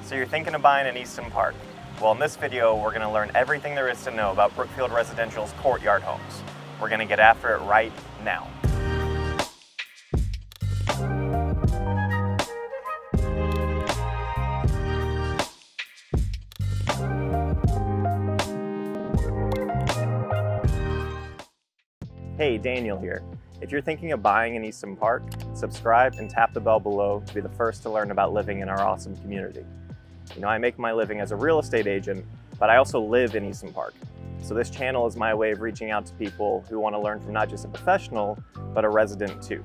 So you're thinking of buying an Easton Park. Well, in this video, we're gonna learn everything there is to know about Brookfield Residential's Courtyard Homes. We're gonna get after it right now. Hey, Daniel here. If you're thinking of buying an Easton Park, subscribe and tap the bell below to be the first to learn about living in our awesome community. You know, I make my living as a real estate agent, but I also live in Easton Park. So this channel is my way of reaching out to people who want to learn from not just a professional, but a resident too.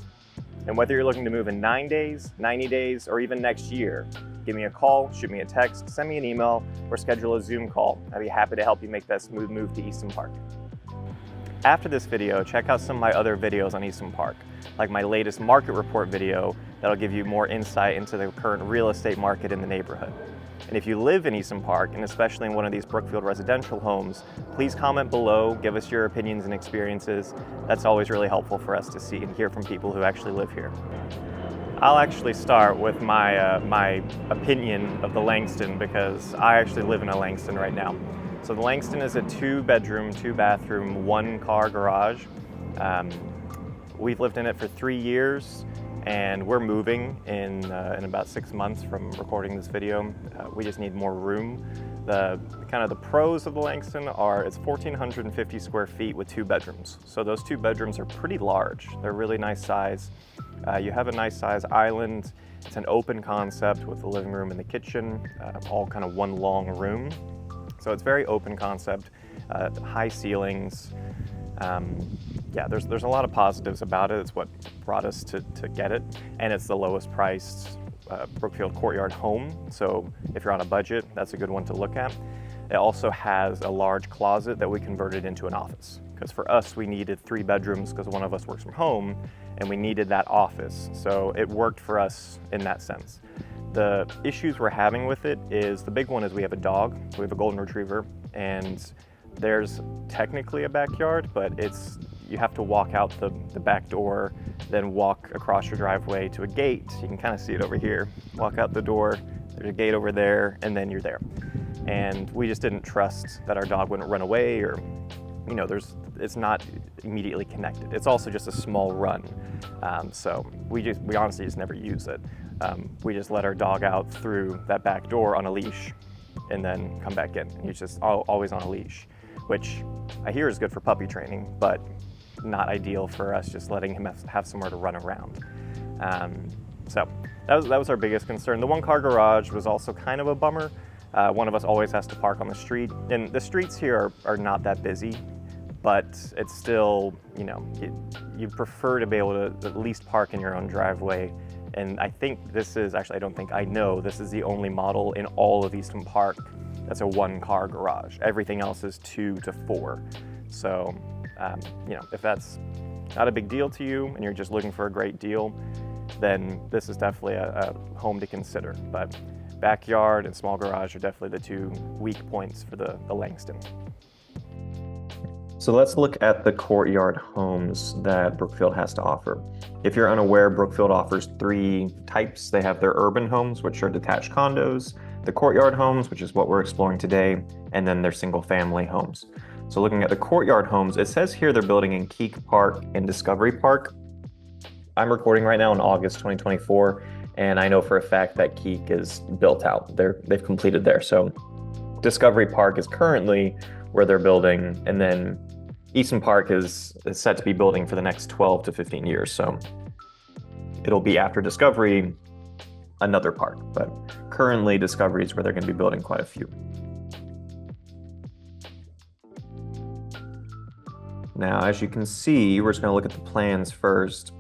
And whether you're looking to move in 9 days, 90 days, or even next year, give me a call, shoot me a text, send me an email, or schedule a Zoom call. I'd be happy to help you make that smooth move to Easton Park. After this video, check out some of my other videos on Easton Park, like my latest market report video that'll give you more insight into the current real estate market in the neighborhood. And if you live in Easton Park, and especially in one of these Brookfield Residential homes, please comment below, give us your opinions and experiences. That's always really helpful for us to see and hear from people who actually live here. I'll actually start with my opinion of the Langston, because I actually live in a Langston right now. So the Langston is a 2-bedroom, 2-bathroom, 1-car garage. We've lived in it for 3 years, and we're moving in about 6 months from recording this video. We just need more room. The pros of the Langston are it's 1,450 square feet with 2 bedrooms. So those 2 bedrooms are pretty large. They're really nice size. You have a nice size island. It's an open concept with the living room and the kitchen, all kind of one long room. So it's very open concept, high ceilings. Yeah, there's a lot of positives about it. It's what brought us to get it. And it's the lowest priced Brookfield Courtyard home. So if you're on a budget, that's a good one to look at. It also has a large closet that we converted into an office. Because for us, we needed 3 bedrooms because one of us works from home, and we needed that office. So it worked for us in that sense. The issues we're having with it is, the big one is we have a dog. So we have a golden retriever, and there's technically a backyard, but you have to walk out the back door, then walk across your driveway to a gate. You can kind of see it over here. Walk out the door, there's a gate over there, and then you're there. And we just didn't trust that our dog wouldn't run away, or, you know, it's not immediately connected. It's also just a small run. So we honestly just never use it. We just let our dog out through that back door on a leash and then come back in. He's just always on a leash, which I hear is good for puppy training, but not ideal for us just letting him have somewhere to run around. So that was our biggest concern. The 1-car garage was also kind of a bummer. One of us always has to park on the street, and the streets here are not that busy, but it's still, you know, you prefer to be able to at least park in your own driveway. And I think this is, actually I don't think, I know this is the only model in all of Easton Park that's a 1-car garage. Everything else is 2 to 4. So, you know, if that's not a big deal to you and you're just looking for a great deal, then this is definitely a home to consider. But backyard and small garage are definitely the 2 weak points for the Langston. So let's look at the Courtyard homes that Brookfield has to offer. If you're unaware, Brookfield offers 3 types. They have their urban homes, which are detached condos, the Courtyard homes, which is what we're exploring today, and then their single-family homes. So looking at the Courtyard homes, it says here they're building in Keek Park and Discovery Park. I'm recording right now in August 2024, and I know for a fact that Keek is built out. They've completed there. So Discovery Park is currently where they're building, and then Easton Park is set to be building for the next 12 to 15 years. So it'll be after Discovery, another park, but currently Discovery is where they're going to be building quite a few. Now, as you can see, we're just going to look at the plans first.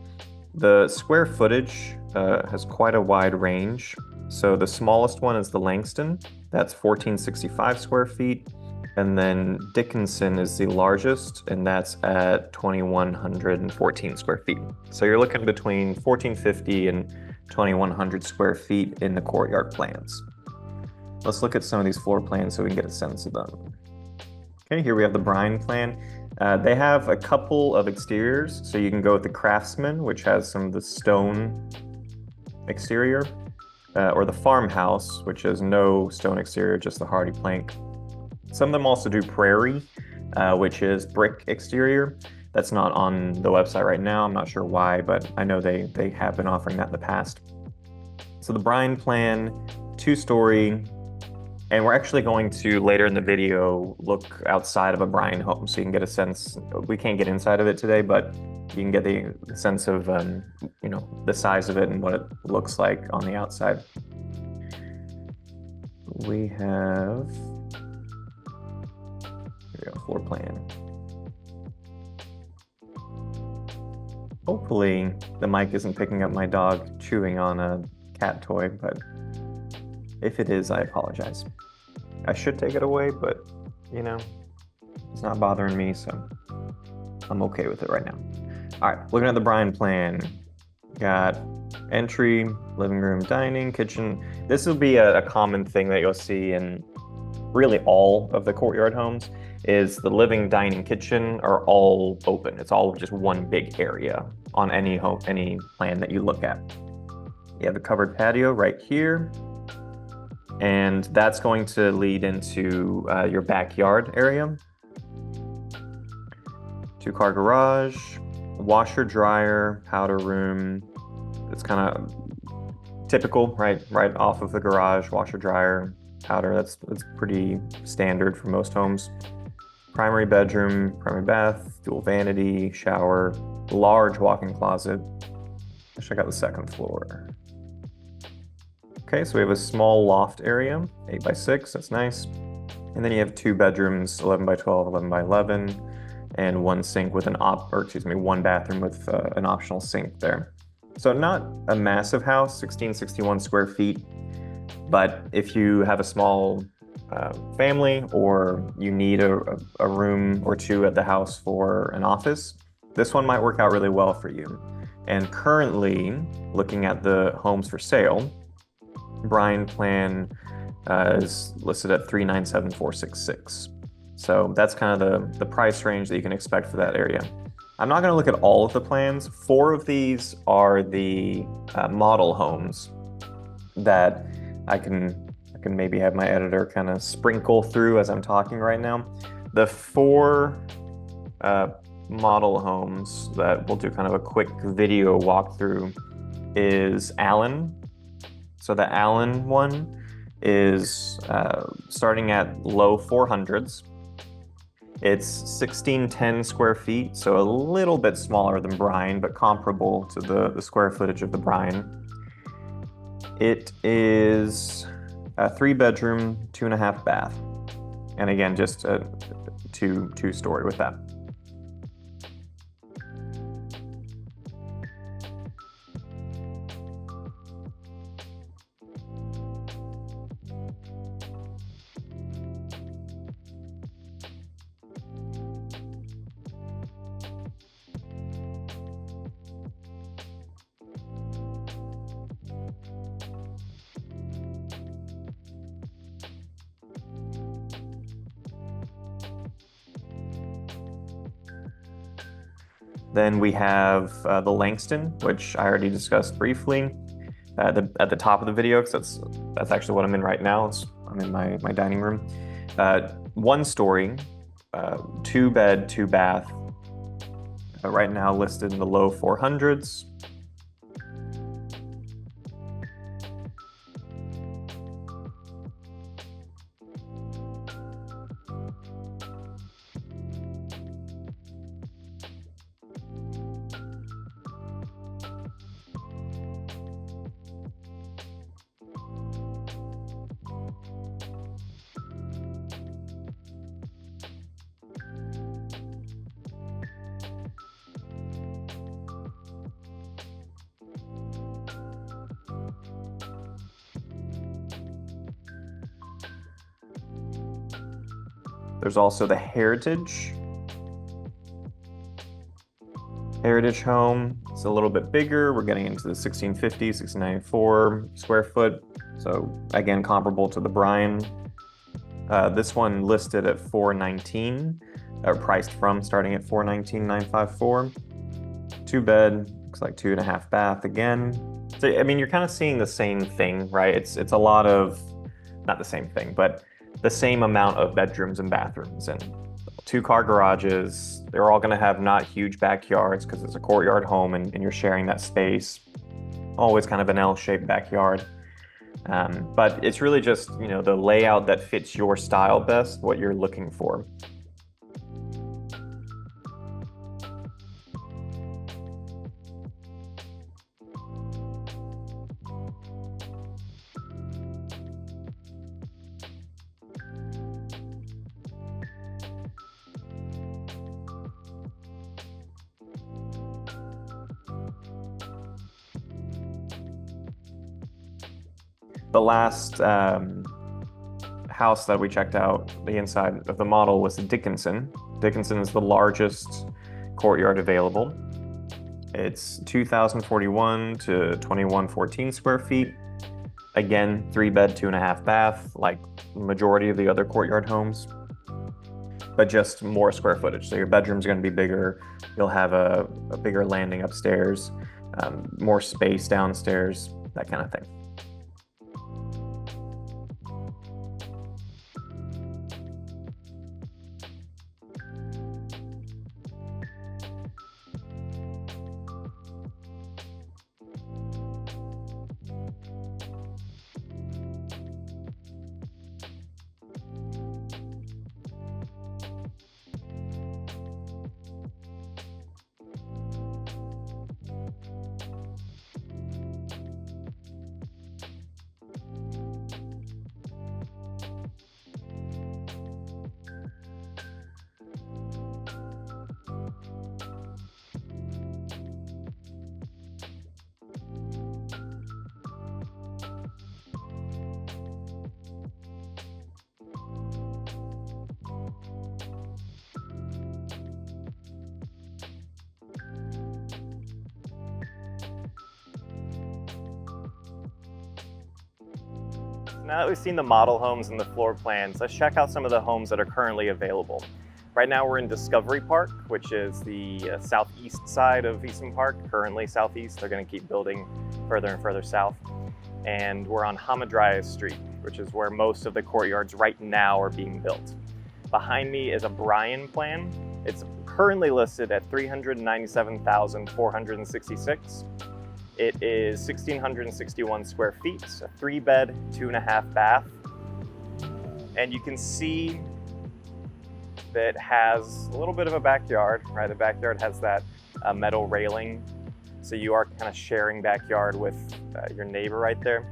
The square footage has quite a wide range. So the smallest one is the Langston. That's 1,465 square feet. And then Dickinson is the largest, and that's at 2,114 square feet. So you're looking between 1,450 and 2,100 square feet in the Courtyard plans. Let's look at some of these floor plans so we can get a sense of them. Okay, here we have the Brine plan. They have a couple of exteriors, so you can go with the Craftsman, which has some of the stone exterior. or the farmhouse, which is no stone exterior, just the hardy plank. Some of them also do prairie, which is brick exterior. That's not on the website right now. I'm not sure why, but I know they have been offering that in the past. So the Bryan plan, 2-story, and we're actually going to, later in the video, look outside of a Bryan home so you can get a sense. We can't get inside of it today, but you can get the sense of, the size of it and what it looks like on the outside. We have, here we go, floor plan. Hopefully the mic isn't picking up my dog chewing on a cat toy, but if it is, I apologize. I should take it away, but it's not bothering me, so I'm okay with it right now. All right, looking at the Bryan plan, got entry, living room, dining, kitchen. This will be a common thing that you'll see in really all of the Courtyard homes, is the living, dining, kitchen are all open. It's all just one big area on any home, any plan that you look at. You have a covered patio right here, and that's going to lead into your backyard area. 2-car garage, washer, dryer, powder room. It's kind of typical, right off of the garage, washer, dryer, powder. That's pretty standard for most homes. Primary bedroom, primary bath, dual vanity, shower, large walk-in closet. Check out the second floor. Okay, so we have a small loft area, 8x6, that's nice. And then you have 2 bedrooms, 11x12, 11x11, and 1 sink with one bathroom with an optional sink there. So not a massive house, 1661 square feet, but if you have a small family or you need a room or 2 at the house for an office, this one might work out really well for you. And currently, looking at the homes for sale, Bryan plan is listed at $397,466. So that's kind of the price range that you can expect for that area. I'm not going to look at all of the plans. 4 of these are the model homes that I can maybe have my editor kind of sprinkle through as I'm talking right now. The 4 model homes that we'll do kind of a quick video walkthrough is Allen. So the Allen one is starting at low 400s. It's 1610 square feet, so a little bit smaller than Bryan, but comparable to the square footage of the Bryan. It is a 3-bedroom, 2.5 bath. And again, just a two-story with that. Then we have the Langston, which I already discussed briefly at the top of the video, because that's actually what I'm in right now. I'm in my dining room. 1-story, 2-bed, 2-bath. Right now listed in the low 400s. There's also the Heritage home. It's a little bit bigger. We're getting into the 1650, 1694 square foot. So again, comparable to the Bryan. This one listed at $419, or priced from starting at $419,954. 2-bed, Looks like 2.5 bath again. So, I mean, you're kind of seeing the same thing, right? It's a lot of, not the same thing, but the same amount of bedrooms and bathrooms and 2-car garages. They're all going to have not huge backyards because it's a courtyard home and you're sharing that space. Always kind of an L-shaped backyard. But it's really just, the layout that fits your style best, what you're looking for. The last house that we checked out, the inside of the model, was Dickinson. Dickinson is the largest courtyard available. It's 2,041 to 2,114 square feet. Again, 3-bed, 2.5 bath, like the majority of the other courtyard homes, but just more square footage. So your bedroom's going to be bigger. You'll have a bigger landing upstairs, more space downstairs, that kind of thing. Now that we've seen the model homes and the floor plans, let's check out some of the homes that are currently available. Right now we're in Discovery Park, which is the southeast side of Easton Park, currently southeast. They're going to keep building further and further south. And we're on Hamadryas Street, which is where most of the courtyards right now are being built. Behind me is a Bryan plan. It's currently listed at $397,466. It is 1,661 square feet, a 3-bed, 2.5 bath. And you can see that it has a little bit of a backyard, right? The backyard has that metal railing. So you are kind of sharing backyard with your neighbor right there.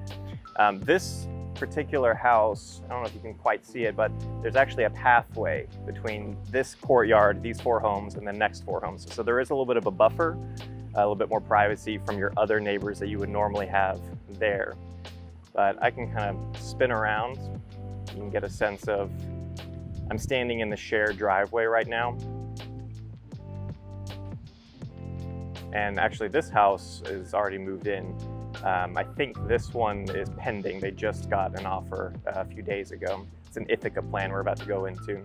This particular house, I don't know if you can quite see it, but there's actually a pathway between this courtyard, these 4 homes, and the next 4 homes. So there is a little bit of a buffer, a little bit more privacy from your other neighbors that you would normally have there. But I can kind of spin around. You can get a sense of, I'm standing in the shared driveway right now. And actually this house is already moved in. I think this one is pending. They just got an offer a few days ago. It's an Ithaca plan we're about to go into.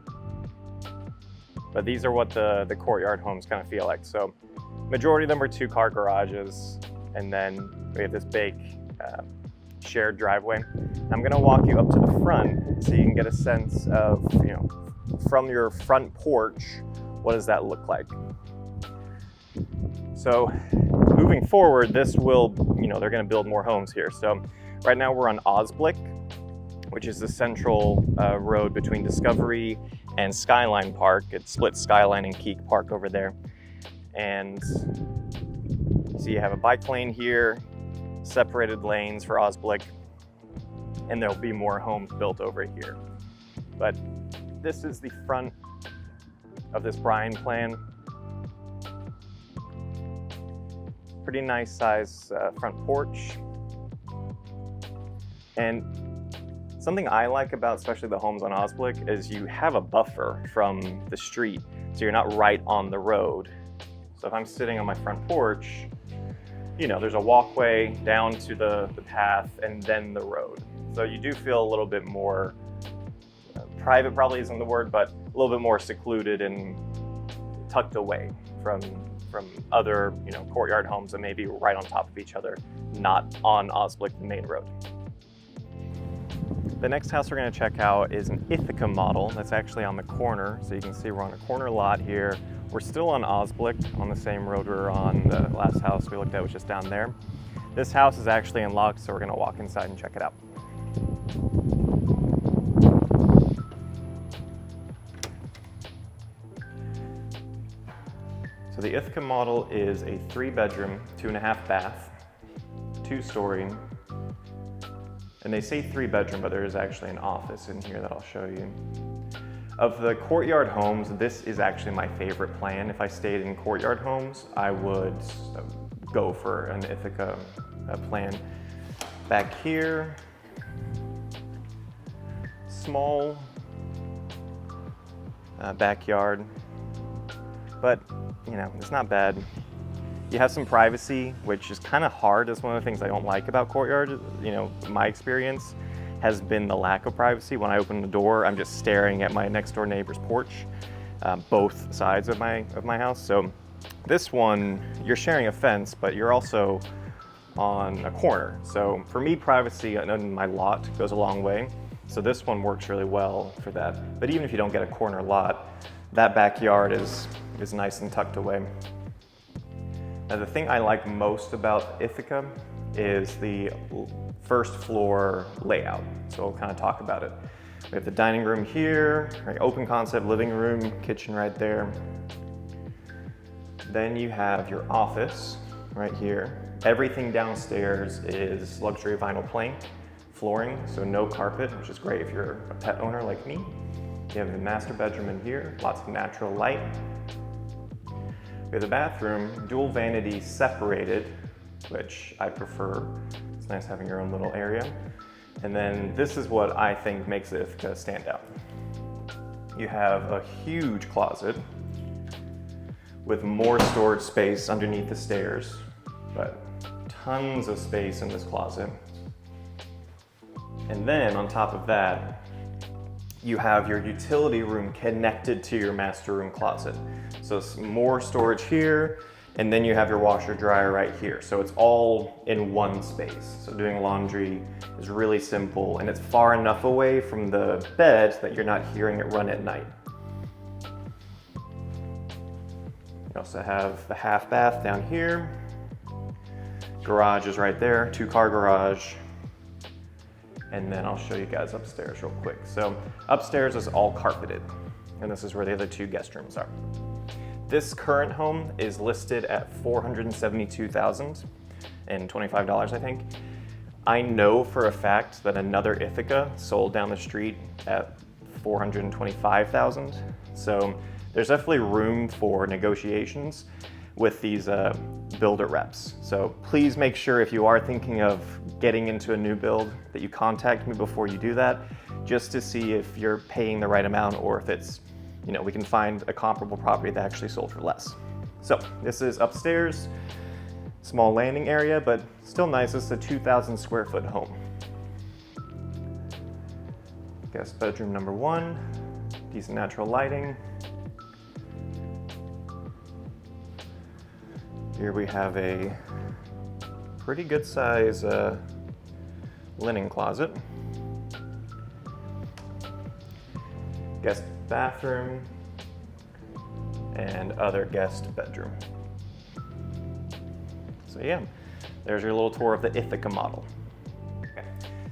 But these are what the courtyard homes kind of feel like. So majority of them are 2-car garages, and then we have this big shared driveway. I'm going to walk you up to the front so you can get a sense of, from your front porch, what does that look like? So moving forward, this will, they're going to build more homes here. So right now we're on Osblick, which is the central road between Discovery and Skyline Park. It splits Skyline and Keek Park over there. And so you have a bike lane here, separated lanes for Osblick, and there'll be more homes built over here. But this is the front of this Bryan plan. Pretty nice size front porch. And something I like about especially the homes on Osblick is you have a buffer from the street, so you're not right on the road. So if I'm sitting on my front porch, there's a walkway down to the path and then the road. So you do feel a little bit more, private probably isn't the word, but a little bit more secluded and tucked away from from other, courtyard homes that may be right on top of each other, not on Osblick, the main road. The next house we're going to check out is an Ithaca model that's actually on the corner. So you can see we're on a corner lot here. We're still on Osblick, on the same road we were on. The last house we looked at was just down there. This house is actually unlocked, so we're going to walk inside and check it out. So the Ithaca model is a 3-bedroom, 2.5 bath, 2-story. And they say 3-bedroom, but there is actually an office in here that I'll show you. Of the Courtyard Homes, this is actually my favorite plan. If I stayed in Courtyard Homes, I would go for an Ithaca plan. Back here, small backyard, but it's not bad. You have some privacy, which is kind of hard. That's one of the things I don't like about Courtyard. My experience has been the lack of privacy. When I open the door, I'm just staring at my next door neighbor's porch, both sides of my house. So this one, you're sharing a fence, but you're also on a corner. So for me, privacy in my lot goes a long way. So this one works really well for that. But even if you don't get a corner lot, that backyard is nice and tucked away. Now, the thing I like most about Ithaca is the first floor layout. So we'll kind of talk about it. We have the dining room here, right, open concept living room, kitchen right there. Then you have your office right here. Everything downstairs is luxury vinyl plank flooring, so no carpet, which is great if you're a pet owner like me. You have the master bedroom in here, lots of natural light. We have the bathroom, dual vanity separated, which I prefer. It's nice having your own little area. And then this is what I think makes the Ithaca stand out. You have a huge closet with more storage space underneath the stairs, but tons of space in this closet. And then on top of that, you have your utility room connected to your master room closet. So it's more storage here, and then you have your washer dryer right here. So it's all in one space. So doing laundry is really simple, and it's far enough away from the bed that you're not hearing it run at night. You also have the half bath down here. Garage is right there, 2-car garage. And then I'll show you guys upstairs real quick. So upstairs is all carpeted, and this is where the other 2 guest rooms are. This current home is listed at $472,025, I think. I know for a fact that another Ithaca sold down the street at $425,000. So there's definitely room for negotiations with these builder reps. So please make sure if you are thinking of getting into a new build that you contact me before you do that, just to see if you're paying the right amount or if it's, we can find a comparable property that actually sold for less. So this is upstairs, small landing area, but still nice. It's a 2,000 square foot home. Guest bedroom number 1, decent natural lighting. Here we have a pretty good size linen closet. Guest bathroom and other guest bedroom. So yeah, there's your little tour of the Ithaca model. Okay.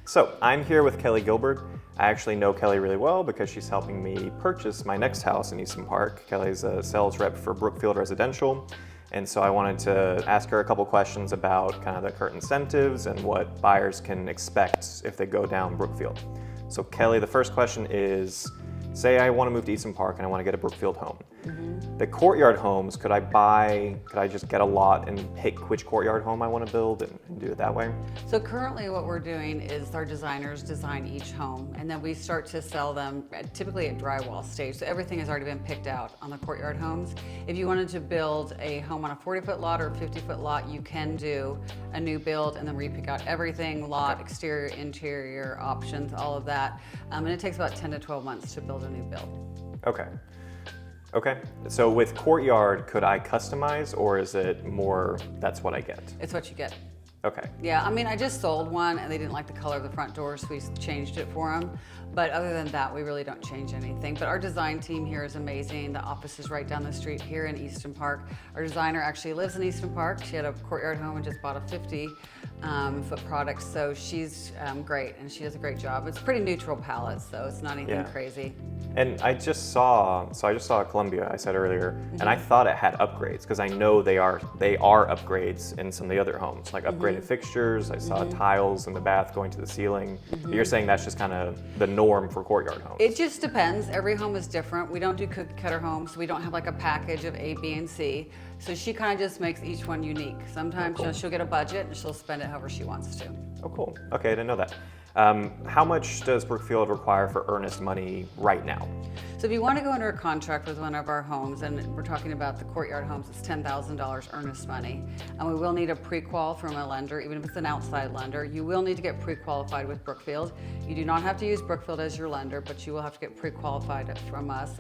So I'm here with Kelly Gilbert. I actually know Kelly really well because she's helping me purchase my next house in Easton Park. Kelly's a sales rep for Brookfield Residential. And so I wanted to ask her a couple questions about kind of the current incentives and what buyers can expect if they go down Brookfield. So Kelly, the first question is, say I want to move to Easton Park and I want to get a Brookfield home. The Courtyard Homes, could I just get a lot and pick which Courtyard home I want to build and do it that way? So currently what we're doing is our designers design each home, and then we start to sell them typically at drywall stage. So everything has already been picked out on the Courtyard Homes. If you wanted to build a home on a 40-foot lot or a 50-foot lot, you can do a new build and then re-pick out everything, lot, exterior, interior, options, all of that. And it takes about 10 to 12 months to build a new build. Okay. Okay, so with Courtyard, could I customize, or is it more that's what I get? It's what you get. Okay. Yeah, I mean, I just sold one and they didn't like the color of the front door, so we changed it for them. But other than that, we really don't change anything. But our design team here is amazing. The office is right down the street here in Easton Park. Our designer actually lives in Easton Park. She had a Courtyard home and just bought a 50-foot product, so she's great and she does a great job. It's pretty neutral palette, so it's not anything crazy. And I just saw Columbia, I said earlier, and I thought it had upgrades because I know they are upgrades in some of the other homes, like upgraded fixtures. I saw tiles in the bath going to the ceiling. You're saying that's just kind of the norm for Courtyard homes? It just depends. Every home is different. We don't do cookie cutter homes. We don't have like a package of A, B, and C. So she kind of just makes each one unique. Sometimes she'll get a budget and she'll spend it however she wants to. Oh, cool. Okay, I didn't know that. How much does Brookfield require for earnest money right now? So if you want to go under a contract with one of our homes, and we're talking about the Courtyard homes, it's $10,000 earnest money. And we will need a pre-qual from a lender, even if it's an outside lender. You will need to get pre-qualified with Brookfield. You do not have to use Brookfield as your lender, but you will have to get pre-qualified from us.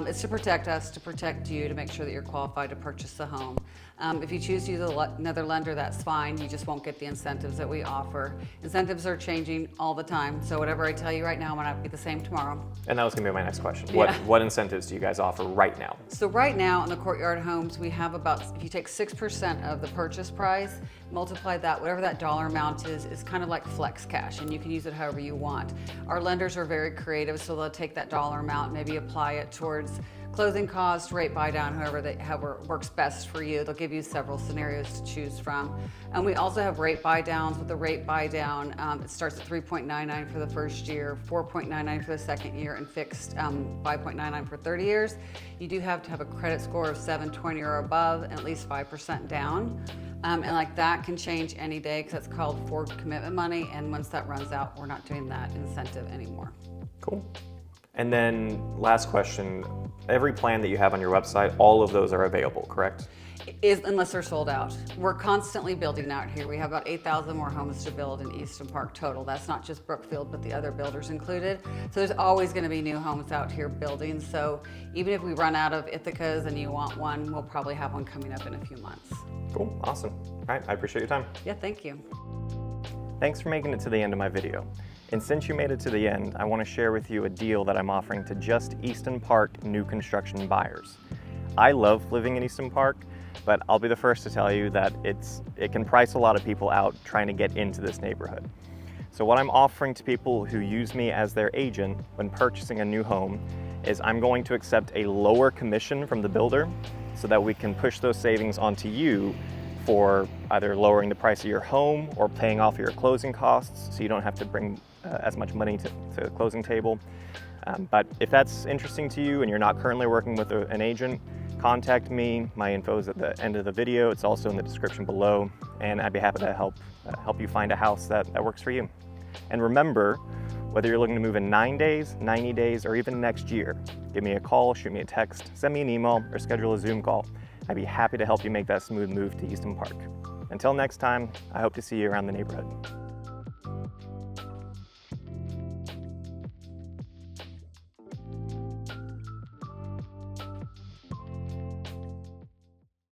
It's to protect us, to protect you, to make sure that you're qualified to purchase the home. If you choose to use another lender, that's fine. You just won't get the incentives that we offer. Incentives are changing all the time, so whatever I tell you right now might not be the same tomorrow. And that was going to be my next question. Yeah. What incentives do you guys offer right now? So right now in the Courtyard homes, we have about, if you take 6% of the purchase price, multiply that, whatever that dollar amount is kind of like flex cash, and you can use it however you want. Our lenders are very creative, so they'll take that dollar amount, maybe apply it towards closing costs, rate buy down, however works best for you. They'll give you several scenarios to choose from. And we also have rate buy downs. With the rate buy down, it starts at 3.99 for the first year, 4.99 for the second year, and fixed 5.99 for 30 years. You do have to have a credit score of 720 or above and at least 5% down. And like that can change any day because that's called forward commitment money. And once that runs out, we're not doing that incentive anymore. Cool. And then last question, every plan that you have on your website, all of those are available, correct? Unless they're sold out. We're constantly building out here. We have about 8,000 more homes to build in Easton Park total. That's not just Brookfield, but the other builders included. So there's always going to be new homes out here building. So even if we run out of Ithacas and you want one, we'll probably have one coming up in a few months. Cool, awesome. All right, I appreciate your time. Yeah, thank you. Thanks for making it to the end of my video. And since you made it to the end, I want to share with you a deal that I'm offering to just Easton Park new construction buyers. I love living in Easton Park, but I'll be the first to tell you that it can price a lot of people out trying to get into this neighborhood. So what I'm offering to people who use me as their agent when purchasing a new home is I'm going to accept a lower commission from the builder so that we can push those savings onto you for either lowering the price of your home or paying off your closing costs so you don't have to bring as much money to the closing table. But if that's interesting to you and you're not currently working with an agent, contact me. My info is at the end of the video. It's also in the description below, and I'd be happy to help you find a house that works for you. And remember, whether you're looking to move in 9 days, 90 days, or even next year, give me a call, shoot me a text, send me an email, or schedule a Zoom call. I'd be happy to help you make that smooth move to Easton Park. Until next time, I hope to see you around the neighborhood.